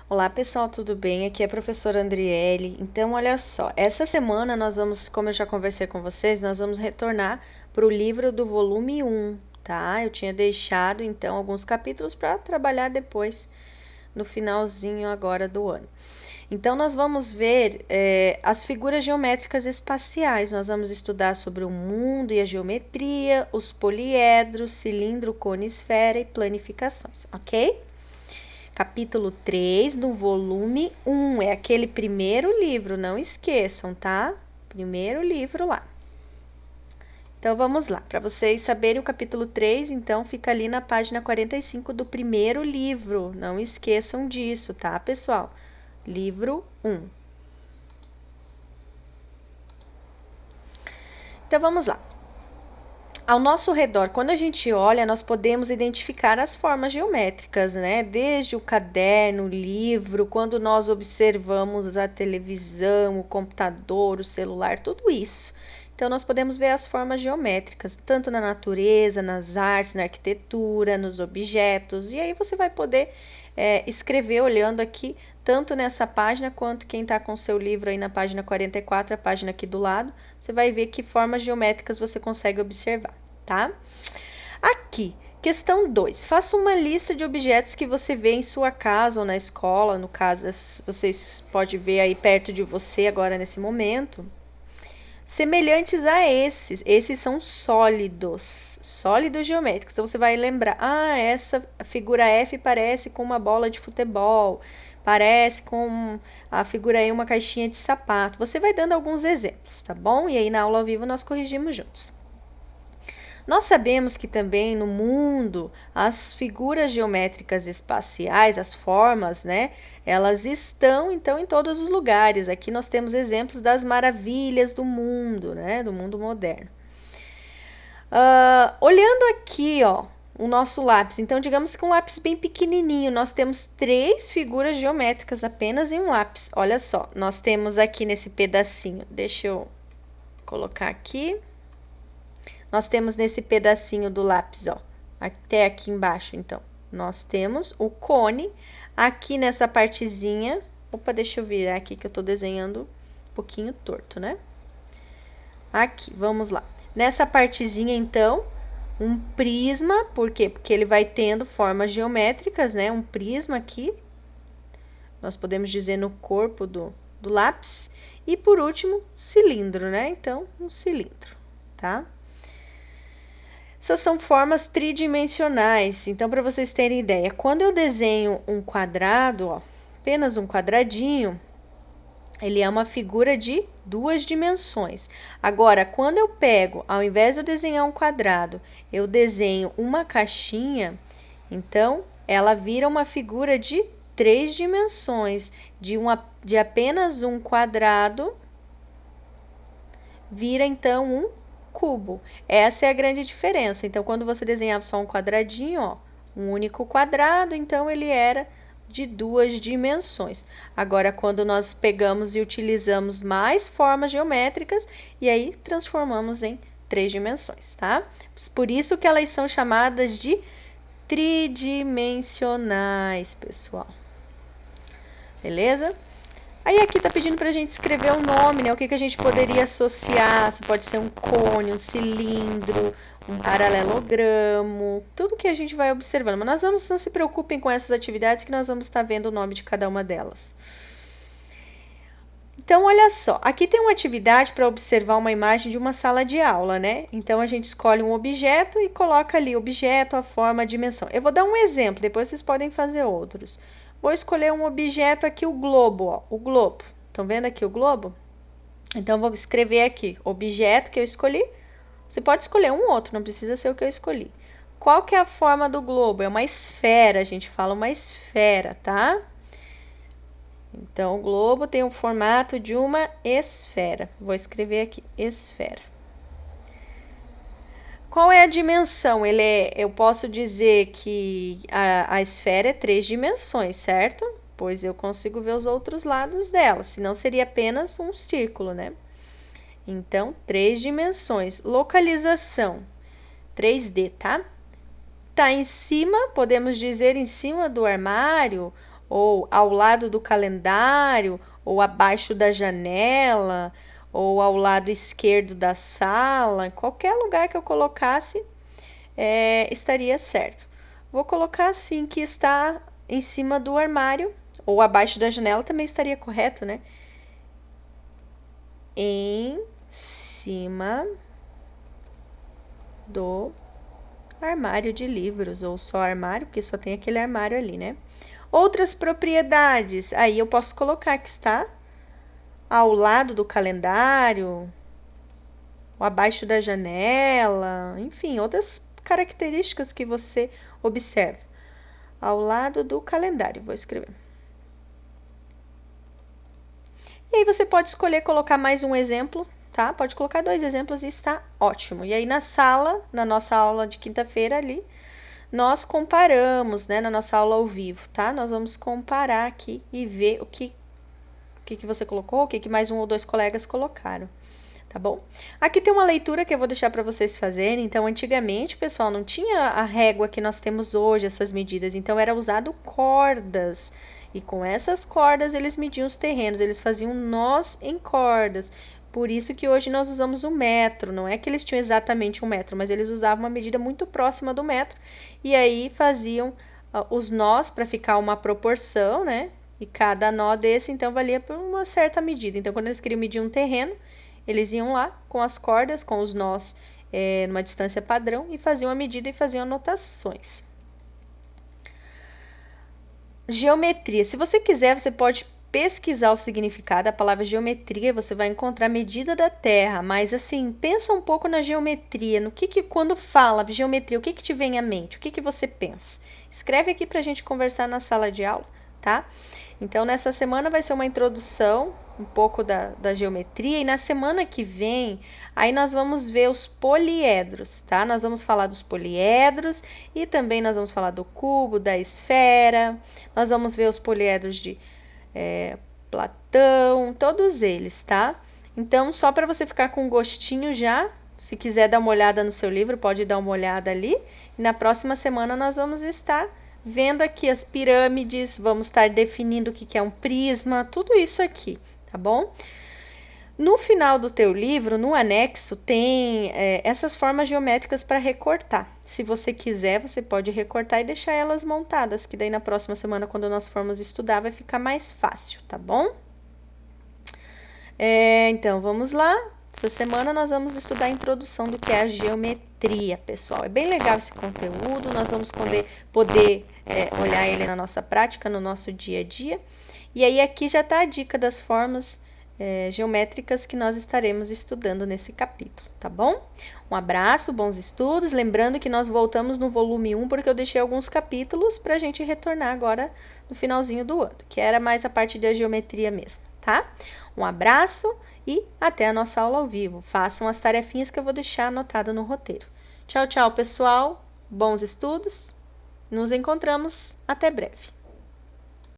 Olá pessoal, tudo bem? Aqui é a professora Andriele. Então, olha só, essa semana nós vamos, como eu já conversei com vocês, nós vamos retornar para o livro do volume 1, tá? Eu tinha deixado então alguns capítulos para trabalhar depois, no finalzinho agora do ano. Então, nós vamos ver as figuras geométricas espaciais. Nós vamos estudar sobre o mundo e a geometria, os poliedros, cilindro, cone, esfera e planificações, ok? Capítulo 3 do volume 1. É aquele primeiro livro, não esqueçam, tá? Primeiro livro lá. Então, vamos lá. Para vocês saberem o capítulo 3, então, fica ali na página 45 do primeiro livro. Não esqueçam disso, tá, pessoal? Livro 1. Então, vamos lá. Ao nosso redor, quando a gente olha, nós podemos identificar as formas geométricas, né? Desde o caderno, o livro, quando nós observamos a televisão, o computador, o celular, tudo isso. Então, nós podemos ver as formas geométricas, tanto na natureza, nas artes, na arquitetura, nos objetos. E aí você vai poder escrever olhando aqui, tanto nessa página quanto quem está com o seu livro aí na página 44, a página aqui do lado, você vai ver que formas geométricas você consegue observar, tá? Aqui, questão 2. Faça uma lista de objetos que você vê em sua casa ou na escola, no caso, vocês podem ver aí perto de você agora nesse momento, semelhantes a esses. Esses são sólidos geométricos. Então, você vai lembrar, essa figura F parece com uma bola de futebol, parece com a figura E uma caixinha de sapato. Você vai dando alguns exemplos, tá bom? E aí, na aula ao vivo, nós corrigimos juntos. Nós sabemos que também no mundo as figuras geométricas espaciais, as formas, né? Elas estão então em todos os lugares. Aqui nós temos exemplos das maravilhas do mundo, né? Do mundo moderno. Olhando aqui, ó, o nosso lápis. Então, digamos que um lápis bem pequenininho. Nós temos 3 figuras geométricas apenas em um lápis. Olha só, nós temos aqui nesse pedacinho. Deixa eu colocar aqui. Nós temos nesse pedacinho do lápis, ó, até aqui embaixo, então, nós temos o cone. Aqui nessa partezinha, deixa eu virar aqui que eu tô desenhando um pouquinho torto, né? Aqui, vamos lá. Nessa partezinha, então, um prisma, por quê? Porque ele vai tendo formas geométricas, né? Um prisma aqui, nós podemos dizer no corpo do lápis. E por último, cilindro, né? Então, um cilindro, tá? Essas são formas tridimensionais. Então, para vocês terem ideia, quando eu desenho um quadrado, ó, apenas um quadradinho, ele é uma figura de 2 dimensões. Agora, quando eu pego, ao invés de eu desenhar um quadrado, eu desenho uma caixinha, então ela vira uma figura de 3 dimensões. De apenas um quadrado, vira então um cubo. Essa é a grande diferença. Então, quando você desenhava só um quadradinho, ó, um único quadrado, então ele era de 2 dimensões. Agora, quando nós pegamos e utilizamos mais formas geométricas, e aí transformamos em 3 dimensões, tá? Por isso que elas são chamadas de tridimensionais, pessoal. Beleza? Aí aqui tá pedindo pra gente escrever o nome, né? O que a gente poderia associar, se pode ser um cone, um cilindro, um paralelogramo, tudo que a gente vai observando. Mas não se preocupem com essas atividades que nós vamos estar vendo o nome de cada uma delas. Então, olha só, aqui tem uma atividade para observar uma imagem de uma sala de aula, né? Então, a gente escolhe um objeto e coloca ali objeto, a forma, a dimensão. Eu vou dar um exemplo, depois vocês podem fazer outros. Vou escolher um objeto aqui, o globo, ó, o globo. Estão vendo aqui o globo? Então, vou escrever aqui, objeto que eu escolhi. Você pode escolher um outro, não precisa ser o que eu escolhi. Qual que é a forma do globo? É uma esfera, a gente fala uma esfera, tá? Então, o globo tem o formato de uma esfera. Vou escrever aqui, esfera. Qual é a dimensão? Eu posso dizer que a esfera é 3 dimensões, certo? Pois eu consigo ver os outros lados dela, senão seria apenas um círculo, né? Então, 3 dimensões. Localização, 3D, tá? Tá em cima, podemos dizer em cima do armário, ou ao lado do calendário, ou abaixo da janela, ou ao lado esquerdo da sala, qualquer lugar que eu colocasse estaria certo. Vou colocar assim, que está em cima do armário, ou abaixo da janela também estaria correto, né? Em cima do armário de livros, ou só armário, porque só tem aquele armário ali, né? Outras propriedades, aí eu posso colocar que está ao lado do calendário, ou abaixo da janela, enfim, outras características que você observa. Ao lado do calendário, vou escrever. E aí você pode escolher colocar mais um exemplo, tá? Pode colocar 2 exemplos e está ótimo. E aí na sala, na nossa aula de quinta-feira ali, nós comparamos, né, na nossa aula ao vivo, tá? Nós vamos comparar aqui e ver o que você colocou, o que mais um ou dois colegas colocaram, tá bom? Aqui tem uma leitura que eu vou deixar para vocês fazerem. Então, antigamente, pessoal, não tinha a régua que nós temos hoje, essas medidas. Então, era usado cordas. E com essas cordas, eles mediam os terrenos. Eles faziam nós em cordas. Por isso que hoje nós usamos o metro. Não é que eles tinham exatamente um metro, mas eles usavam uma medida muito próxima do metro. E aí, faziam os nós para ficar uma proporção, né? E cada nó desse, então, valia por uma certa medida. Então, quando eles queriam medir um terreno, eles iam lá com as cordas, com os nós, numa distância padrão, e faziam a medida e faziam anotações. Geometria. Se você quiser, você pode pesquisar o significado da palavra geometria, você vai encontrar a medida da Terra, mas assim, pensa um pouco na geometria, no que quando fala geometria, o que te vem à mente, o que você pensa. Escreve aqui pra gente conversar na sala de aula, tá? Então, nessa semana vai ser uma introdução, um pouco da geometria, e na semana que vem, aí nós vamos ver os poliedros, tá? Nós vamos falar dos poliedros e também nós vamos falar do cubo, da esfera, nós vamos ver os poliedros de Platão, todos eles, tá? Então, só para você ficar com um gostinho já, se quiser dar uma olhada no seu livro, pode dar uma olhada ali. E na próxima semana nós vamos estar vendo aqui as pirâmides, vamos estar definindo o que é um prisma, tudo isso aqui, tá bom? No final do teu livro, no anexo, tem essas formas geométricas para recortar. Se você quiser, você pode recortar e deixar elas montadas, que daí na próxima semana, quando nós formos estudar, vai ficar mais fácil, tá bom? Então, vamos lá. Essa semana nós vamos estudar a introdução do que é a geometria, pessoal. É bem legal esse conteúdo, nós vamos poder olhar ele na nossa prática, no nosso dia a dia. E aí aqui já está a dica das formas geométricas que nós estaremos estudando nesse capítulo, tá bom? Um abraço, bons estudos. Lembrando que nós voltamos no volume 1, porque eu deixei alguns capítulos para a gente retornar agora no finalzinho do ano, que era mais a parte da geometria mesmo, tá? Um abraço e até a nossa aula ao vivo. Façam as tarefinhas que eu vou deixar anotado no roteiro. Tchau, tchau, pessoal. Bons estudos. Nos encontramos. Até breve.